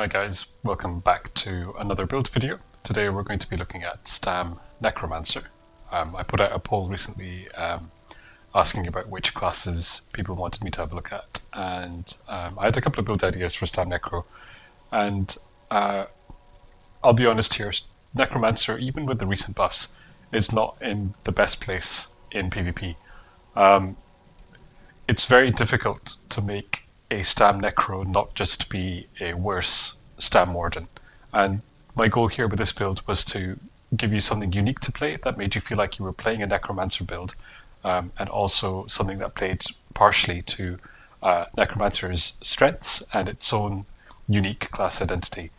Hi guys, welcome back to another build video. Today we're going to be looking at Stam Necromancer. I put out a poll recently asking about which classes people wanted me to have a look at, and I had a couple of build ideas for Stam Necro, and I'll be honest here, Necromancer, even with the recent buffs, is not in the best place in PvP. It's very difficult to make a Stam Necro not just be a worse Stam Warden. And my goal here with this build was to give you something unique to play that made you feel like you were playing a Necromancer build, and also something that played partially to Necromancer's strengths and its own unique class identity.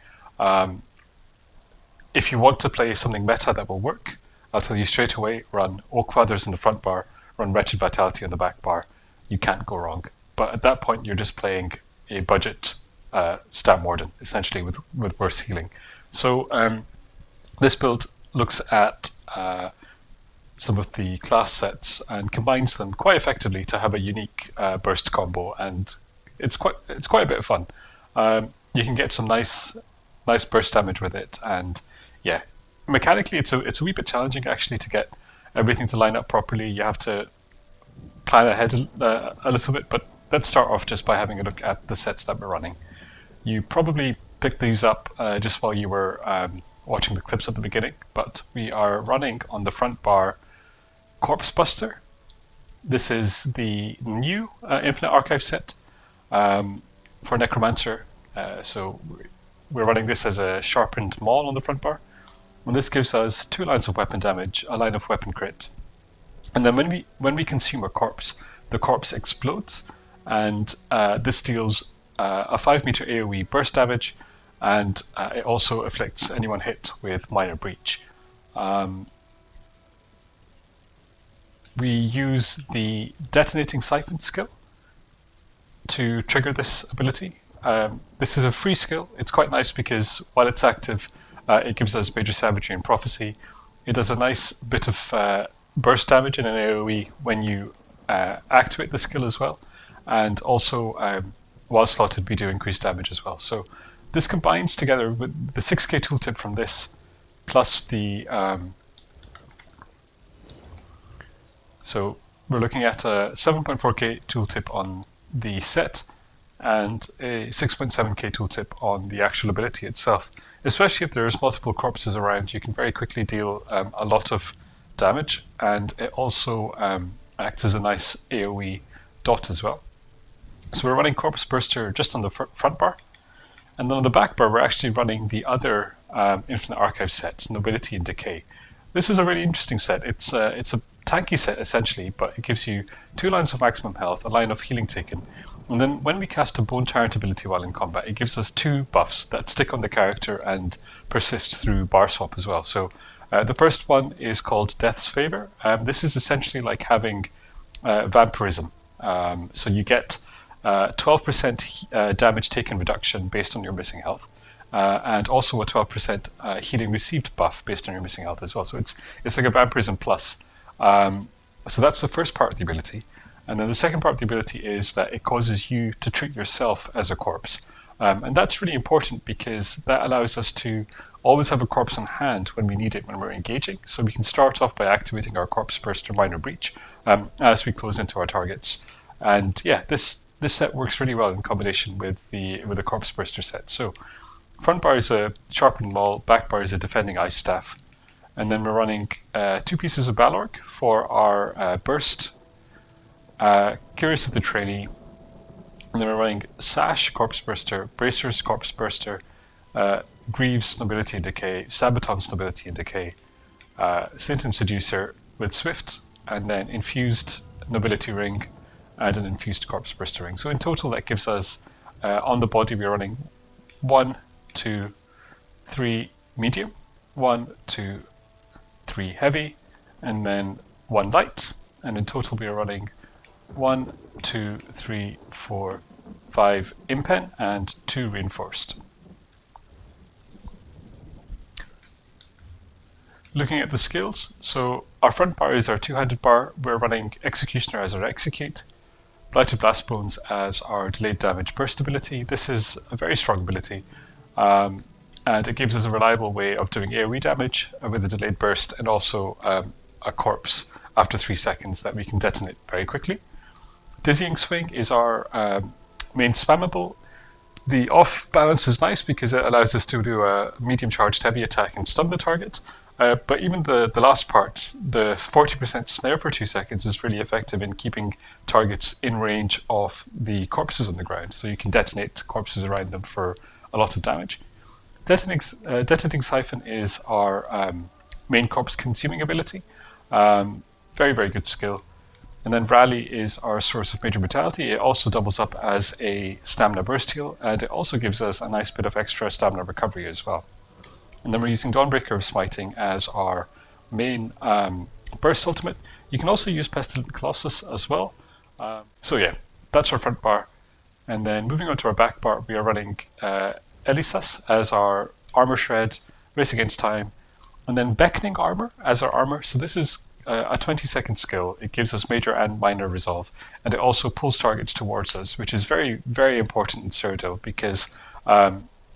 If you want to play something meta that will work, I'll tell you straight away, run Oak Feathers in the front bar, run Wretched Vitality on the back bar. You can't go wrong. But at that point, you're just playing a budget Stam Warden, essentially, with worse healing. So this build looks at some of the class sets and combines them quite effectively to have a unique burst combo, and it's quite a bit of fun. You can get some nice burst damage with it, and yeah, mechanically it's a wee bit challenging actually to get everything to line up properly. You have to plan ahead a little bit, but let's start off just by having a look at the sets that we're running. You probably picked these up just while you were watching the clips at the beginning, but we are running on the front bar Corpse Buster. This is the new Infinite Archive set for Necromancer, so we're running this as a sharpened maul on the front bar, and this gives us 2 lines of weapon damage, a line of weapon crit. And then when we consume a corpse, the corpse explodes, and this deals a 5-meter AoE burst damage, and it also afflicts anyone hit with minor breach. We use the detonating siphon skill to trigger this ability. This is a free skill. It's quite nice because while it's active, it gives us major savagery and prophecy. It does a nice bit of burst damage in an AoE when you activate the skill as well, and also while slotted we do increased damage as well. So this combines together with the 6k tooltip from this, plus the so we're looking at a 7.4k tooltip on the set and a 6.7k tooltip on the actual ability itself. Especially if there's multiple corpses around, you can very quickly deal a lot of damage, and it also acts as a nice AoE dot as well. So we're running Corpse Burster just on the front bar, and then on the back bar we're actually running the other Infinite Archive set, Nobility and Decay. This is a really interesting set. It's a tanky set essentially, but it gives you 2 lines of maximum health, a line of healing taken, and then when we cast a Bone Tyrant ability while in combat, it gives us 2 buffs that stick on the character and persist through bar swap as well. So the first one is called Death's Favor. This is essentially like having vampirism. So you get 12% damage taken reduction based on your missing health, and also a 12% healing received buff based on your missing health as well. So it's like a vampirism plus. So that's the first part of the ability. And then the second part of the ability is that it causes you to treat yourself as a corpse. And that's really important because that allows us to always have a corpse on hand when we need it when we're engaging. So we can start off by activating our Corpse Burst or Minor Breach as we close into our targets. And yeah, this set works really well in combination with the Corpse Burster set. So front bar is a sharpened maul, back bar is a defending ice staff, and then we're running 2 pieces of Balorg for our burst, Curious of the Trainee, and then we're running Sash Corpse Burster, Bracers Corpse Burster, Greaves Nobility and Decay, Sabaton's Nobility and Decay, Saint and Seducer with Swift, and then Infused Nobility Ring and an Infused Corpse Burster Ring. So in total that gives us, on the body we're running 1, 2, 3 medium, 1, 2, 3 heavy, and then 1 light, and in total we are running 1, 2, 3, 4, 5 impen and 2 reinforced. Looking at the skills, so our front bar is our 2-handed bar. We're running Executioner as our execute, Blighted Blast Bones as our delayed damage burst ability. This is a very strong ability. And it gives us a reliable way of doing AoE damage with a delayed burst, and also a corpse after 3 seconds that we can detonate very quickly. Dizzying Swing is our main spammable. The off balance is nice because it allows us to do a medium charged heavy attack and stun the target. But even the last part, the 40% snare for 2 seconds, is really effective in keeping targets in range of the corpses on the ground. So you can detonate corpses around them for a lot of damage. Detonating Siphon is our main corpse consuming ability. Very, very good skill. And then Rally is our source of major brutality. It also doubles up as a stamina burst heal, and it also gives us a nice bit of extra stamina recovery as well. And then we're using Dawnbreaker of Smiting as our main burst ultimate. You can also use Pestilent Colossus as well. So yeah, that's our front bar. And then moving on to our back bar, we are running Elisas as our armor shred, Race Against Time, and then Beckoning Armor as our armor. So this is a 20-second skill. It gives us major and minor resolve, and it also pulls targets towards us, which is very, very important in Cyrodiil because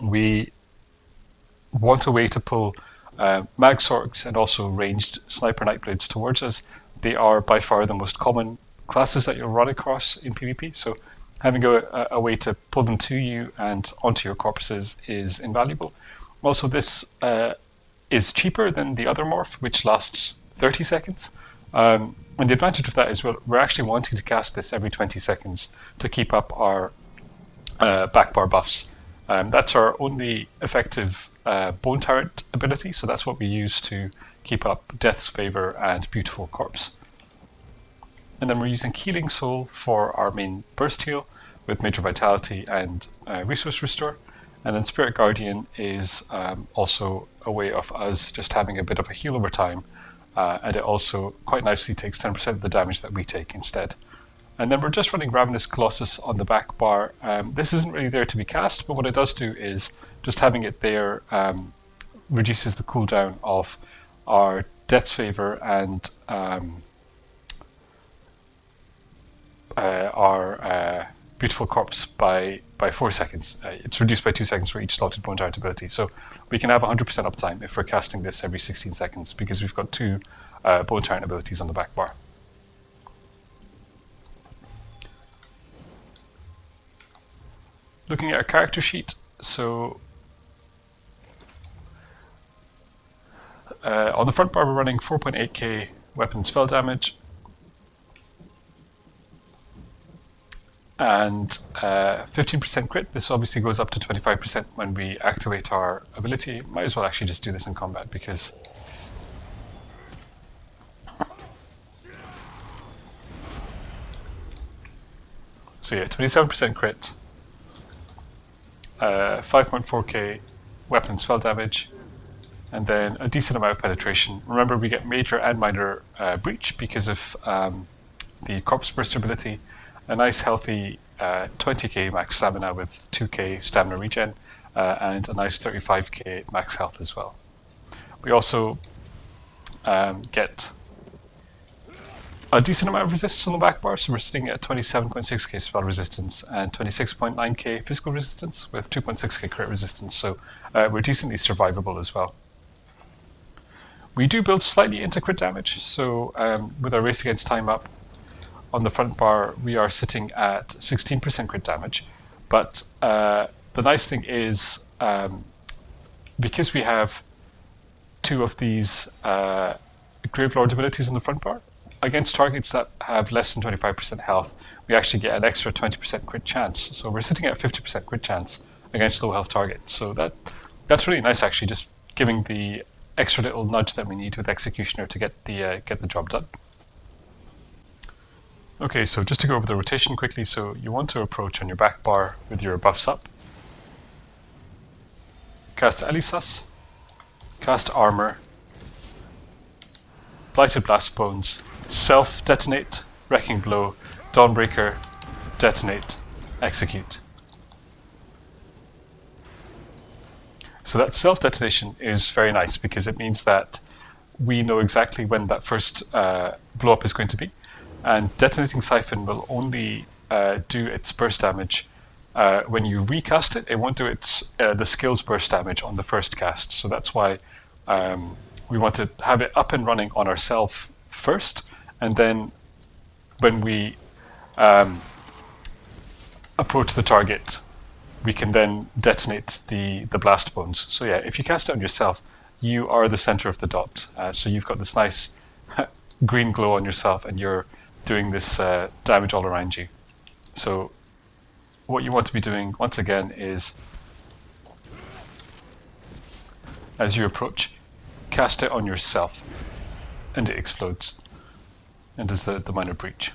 we want a way to pull mag sorks and also ranged sniper nightblades towards us. They are by far the most common classes that you'll run across in PvP, so having a way to pull them to you and onto your corpses is invaluable. Also, this is cheaper than the other morph, which lasts 30 seconds. And the advantage of that is we're actually wanting to cast this every 20 seconds to keep up our back bar buffs. That's our only effective Bone Tyrant ability, so that's what we use to keep up Death's Favor and Beautiful Corpse. And then we're using Healing Soul for our main burst heal with Major Vitality and Resource Restore. And then Spirit Guardian is also a way of us just having a bit of a heal over time. And it also quite nicely takes 10% of the damage that we take instead. And then we're just running Ravenous Colossus on the back bar. This isn't really there to be cast, but what it does do is just having it there reduces the cooldown of our Death's Favor and our Beautiful Corpse by 4 seconds. It's reduced by 2 seconds for each slotted Bone Tyrant ability. So we can have 100% uptime if we're casting this every 16 seconds because we've got 2 Bone Tyrant abilities on the back bar. Looking at our character sheet, so on the front bar we're running 4.8k weapon spell damage and 15% crit. This obviously goes up to 25% when we activate our ability. Might as well actually just do this in combat because so yeah, 27% crit, 5.4k weapon spell damage, and then a decent amount of penetration. Remember, we get major and minor breach because of the Corpse Burst ability, a nice healthy 20k max stamina with 2k stamina regen, and a nice 35k max health as well. We also get a decent amount of resistance on the back bar, so we're sitting at 27.6k spell resistance and 26.9k physical resistance with 2.6k crit resistance, so we're decently survivable as well. We do build slightly into crit damage, so with our Race Against Time up, on the front bar we are sitting at 16% crit damage, but the nice thing is because we have 2 of these Gravelord abilities on the front bar, against targets that have less than 25% health, we actually get an extra 20% crit chance. So we're sitting at 50% crit chance against low health targets. So that's really nice, actually, just giving the extra little nudge that we need with Executioner to get the job done. Okay, so just to go over the rotation quickly, so you want to approach on your back bar with your buffs up. Cast Elisas, cast Armor, Blighted Blast Bones, self-detonate, Wrecking Blow, Dawnbreaker, detonate, execute. So that self-detonation is very nice because it means that we know exactly when that first blow-up is going to be, and Detonating Siphon will only do its burst damage when you recast it, it won't do its the skills burst damage on the first cast. So that's why we want to have it up and running on ourselves first, and then when we approach the target, we can then detonate the blast bones. So yeah, if you cast it on yourself, you are the center of the dot. So you've got this nice green glow on yourself, and you're doing this damage all around you. So what you want to be doing, once again, is as you approach, cast it on yourself, and it explodes, and does the minor breach.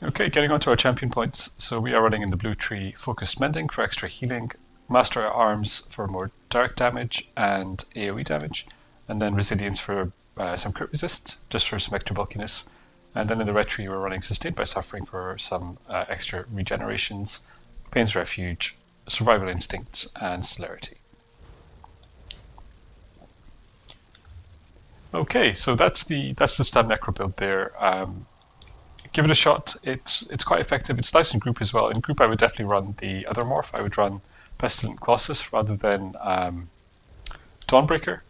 Okay, getting on to our champion points. So we are running in the blue tree Focused Mending for extra healing, Master at Arms for more direct damage and AoE damage, and then Resilience for some crit resist, just for some extra bulkiness. And then in the red tree we're running Sustained by Suffering for some extra regenerations, Pain's Refuge, Survival Instincts, and Celerity. Okay, so that's the Stam Necro build there. Give it a shot. It's quite effective. It's nice in group as well. In group, I would definitely run the other morph. I would run Pestilent Colossus rather than Dawnbreaker.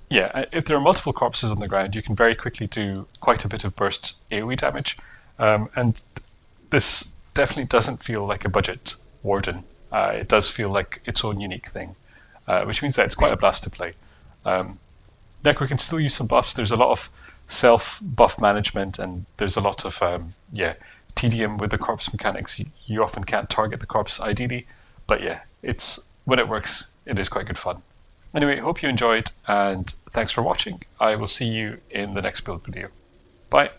Yeah, if there are multiple corpses on the ground, you can very quickly do quite a bit of burst AoE damage. And this definitely doesn't feel like a budget Warden. It does feel like its own unique thing, which means that it's quite a blast to play. Necro can still use some buffs. There's a lot of self-buff management, and there's a lot of tedium with the corpse mechanics. You often can't target the corpse ideally, but yeah, it's when it works, it is quite good fun. Anyway, hope you enjoyed, and thanks for watching. I will see you in the next build video. Bye.